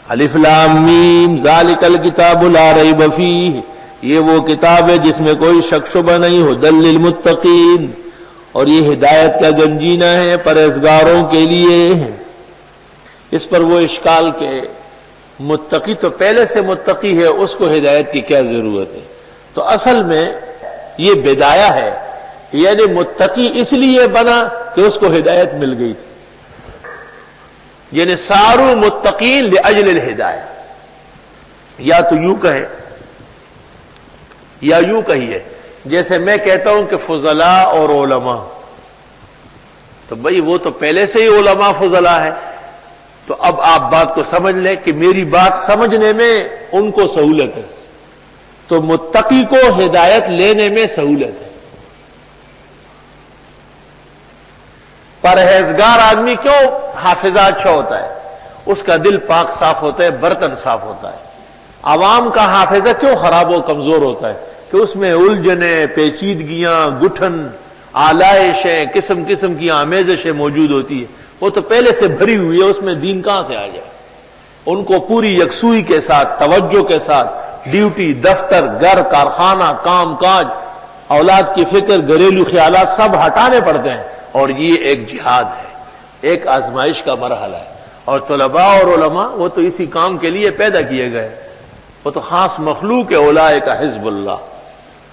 الف لام میم ذالک الکتاب لا ریب فیہ، یہ وہ کتاب ہے جس میں کوئی شک شبہ نہیں، ھدی للمتقین، اور یہ ہدایت کا گنجینہ ہے پرہیزگاروں کے لیے۔ اس پر وہ اشکال کہ متقی تو پہلے سے متقی ہے، اس کو ہدایت کی کیا ضرورت ہے؟ تو اصل میں یہ بدایہ ہے، یعنی متقی اس لیے بنا کہ اس کو ہدایت مل گئی تھی، یعنی سارو متقین لاجل الہدایہ، یا تو یوں کہیں یا یوں کہیے، جیسے میں کہتا ہوں کہ فضلاء اور علماء، تو بھئی وہ تو پہلے سے ہی علماء فضلاء ہے، تو اب آپ بات کو سمجھ لیں کہ میری بات سمجھنے میں ان کو سہولت ہے، تو متقی کو ہدایت لینے میں سہولت ہے۔ پرہیزگار آدمی کیوں حافظہ اچھا ہوتا ہے؟ اس کا دل پاک صاف ہوتا ہے، برتن صاف ہوتا ہے۔ عوام کا حافظہ کیوں خراب و کمزور ہوتا ہے؟ کہ اس میں الجھنیں، پیچیدگیاں، گٹھن، آلائشیں، قسم قسم کی آمیزشیں موجود ہوتی ہے، وہ تو پہلے سے بھری ہوئی ہے، اس میں دین کہاں سے آ جائے؟ ان کو پوری یکسوئی کے ساتھ، توجہ کے ساتھ ڈیوٹی، دفتر، گھر، کارخانہ، کام کاج، اولاد کی فکر، گھریلو خیالات سب ہٹانے پڑتے ہیں، اور یہ ایک جہاد ہے، ایک آزمائش کا مرحلہ ہے۔ اور طلباء اور علماء وہ تو اسی کام کے لیے پیدا کیے گئے، وہ تو خاص مخلوق ہے، اولئک حزب اللہ،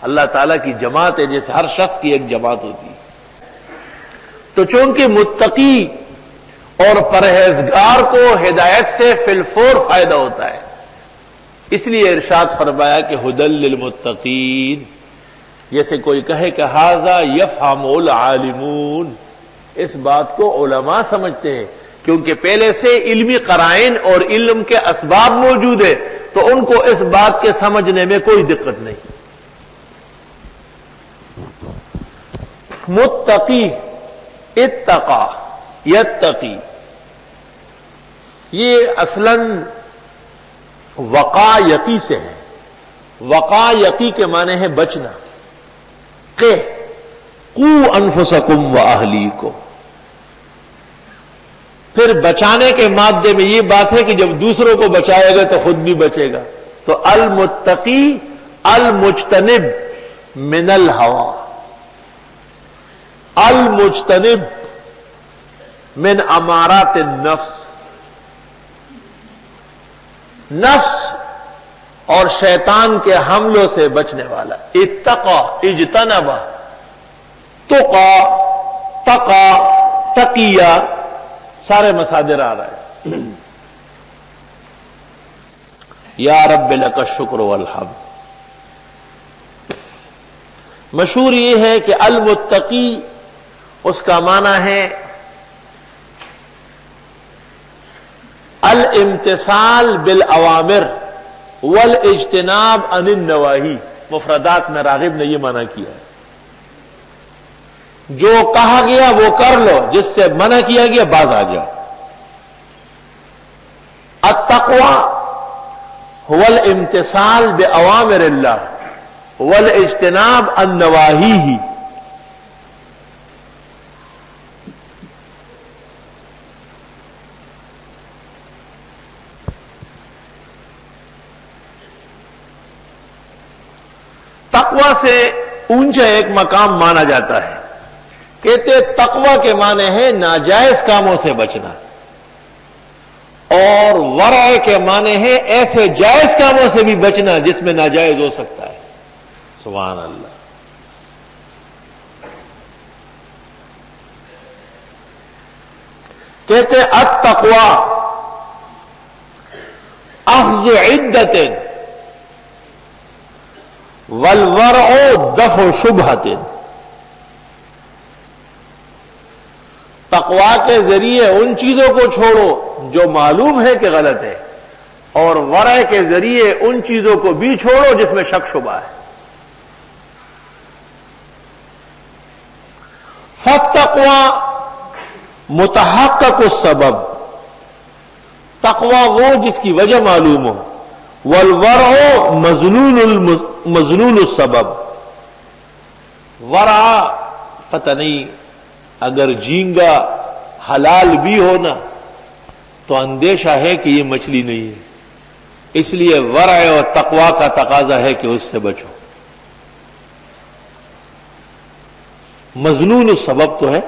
اللہ تعالیٰ کی جماعت ہے، جیسے ہر شخص کی ایک جماعت ہوتی ہے۔ تو چونکہ متقی اور پرہیزگار کو ہدایت سے فی الفور فائدہ ہوتا ہے، اس لیے ارشاد فرمایا کہ ھدی للمتقین، جیسے کوئی کہے کہ ھذا یفہم العالمون، اس بات کو علماء سمجھتے ہیں، کیونکہ پہلے سے علمی قرائن اور علم کے اسباب موجود ہے، تو ان کو اس بات کے سمجھنے میں کوئی دقت نہیں۔ متقی، اتقا، یتقی، یہ اصلاً وقا یقی سے ہے۔ وقا یقی کے معنی ہے بچنا، کہ قو انفسکم واہلیکم، پھر بچانے کے مادے میں یہ بات ہے کہ جب دوسروں کو بچائے گا تو خود بھی بچے گا۔ تو المتقی المجتنب من الہوى، المجتنب من امارات النفس، نفس اور شیطان کے حملوں سے بچنے والا۔ اتقا، اجتنبا، تقا، تقا، تقیہ، سارے مصادر آ رہے ہیں۔ یا رب لک الشکر والحمد۔ مشہور یہ ہے کہ المتقی اس کا معنی ہے الامتثال بالاوامر والاجتناب عن النواہی۔ مفردات میں راغب نے یہ معنی کیا ہے، جو کہا گیا وہ کر لو، جس سے منع کیا گیا باز آ جاؤ۔ التقوی هو الامتثال باوامر اللہ والاجتناب عن نواہیہ۔ تقوی سے اونچا ایک مقام مانا جاتا ہے، کہتے تقوی کے معنی ہے ناجائز کاموں سے بچنا، اور ورع کے معنی ہے ایسے جائز کاموں سے بھی بچنا جس میں ناجائز ہو سکتا ہے۔ سبحان اللہ۔ کہتے التقوی اخذ عدت والورع دفع شبہت۔ تقوی کے ذریعے ان چیزوں کو چھوڑو جو معلوم ہے کہ غلط ہے، اور ورع کے ذریعے ان چیزوں کو بھی چھوڑو جس میں شک شبہ ہے۔ فالتقوی متحقق السبب، تقوی وہ جس کی وجہ معلوم ہو، والورع مظنون السبب، ورع پتہ نہیں، اگر جھینگا حلال بھی ہونا تو اندیشہ ہے کہ یہ مچھلی نہیں ہے، اس لیے ورع اور تقوی کا تقاضا ہے کہ اس سے بچو۔ مظنون السبب تو ہے،